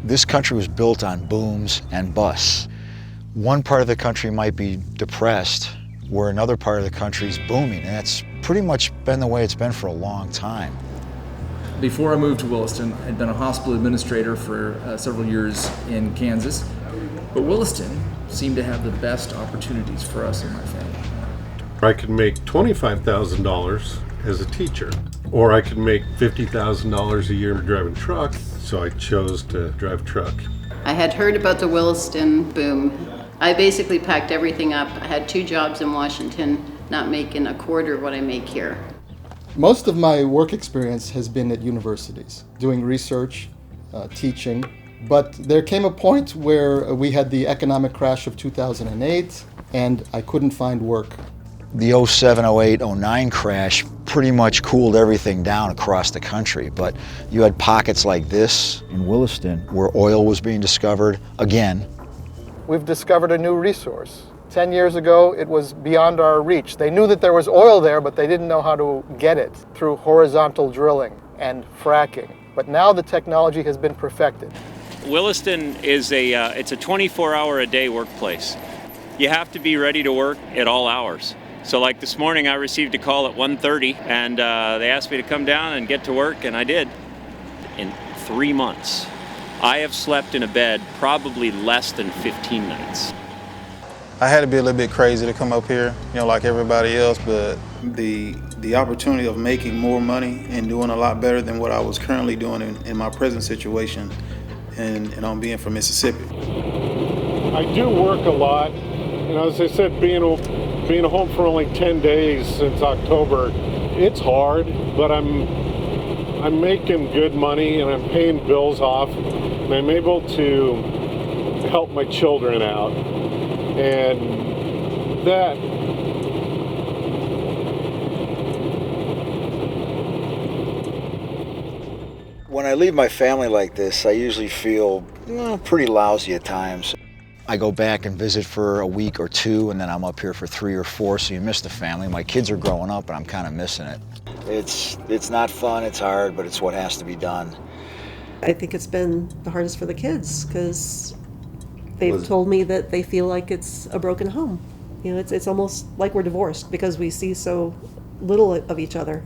This country was built on booms and busts. One part of the country might be depressed, where another part of the country is booming, and that's pretty much been the way it's been for a long time. Before I moved to Williston, I'd been a hospital administrator for several years in Kansas, but Williston seemed to have the best opportunities for us and my family. I could make $25,000 as a teacher, or I could make $50,000 a year driving truck, so I chose to drive truck. I had heard about the Williston boom. I basically packed everything up. I had 2 jobs in Washington, not making a quarter of what I make here. Most of my work experience has been at universities, doing research, teaching, but there came a point where we had the economic crash of 2008 and I couldn't find work. The 07, 08, 09 crash pretty much cooled everything down across the country, but you had pockets like this in Williston where oil was being discovered again. We've discovered a new resource. 10 years ago, it was beyond our reach. They knew that there was oil there, but they didn't know how to get it through horizontal drilling and fracking. But now the technology has been perfected. Williston is it's a 24-hour-a-day workplace. You have to be ready to work at all hours. So like this morning, I received a call at 1:30, and they asked me to come down and get to work, and I did. In 3 months, I have slept in a bed probably less than 15 nights. I had to be a little bit crazy to come up here, like everybody else, but the opportunity of making more money and doing a lot better than what I was currently doing in my present situation, and I'm being from Mississippi. I do work a lot, and as I said, being home for only 10 days since October, it's hard, but I'm making good money and I'm paying bills off, and I'm able to help my children out. And that When I leave my family like this, I usually feel pretty lousy at times. I go back and visit for a week or 2, and then I'm up here for 3 or 4, so you miss the family. My kids are growing up, and I'm kind of missing it. It's not fun, it's hard, but it's what has to be done. I think it's been the hardest for the kids, because they've told me that they feel like it's a broken home. It's almost like we're divorced because we see so little of each other.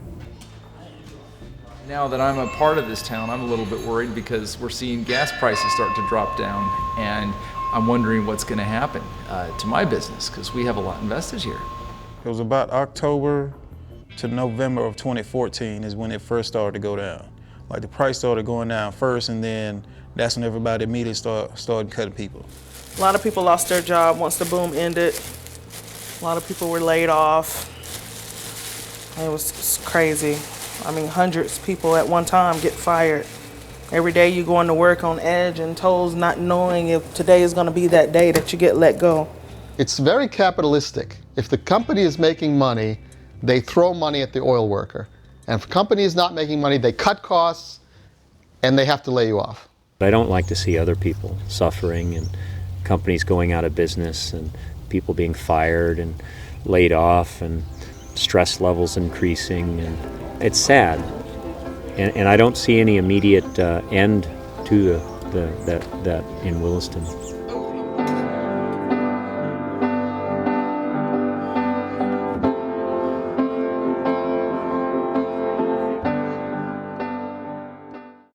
Now that I'm a part of this town, I'm a little bit worried because we're seeing gas prices start to drop down, and I'm wondering what's going to happen to my business, because we have a lot invested here. It was about October to November of 2014 is when it first started to go down. Like the price started going down first, and then that's when everybody immediately started cutting people. A lot of people lost their job once the boom ended. A lot of people were laid off. It was crazy. I mean, hundreds of people at one time get fired. Every day you going to work on edge and toes, not knowing if today is going to be that day that you get let go. It's very capitalistic. If the company is making money, they throw money at the oil worker. And if the company is not making money, they cut costs and they have to lay you off. I don't like to see other people suffering and companies going out of business and people being fired and laid off and stress levels increasing, and it's sad. And I don't see any immediate end to that in Williston.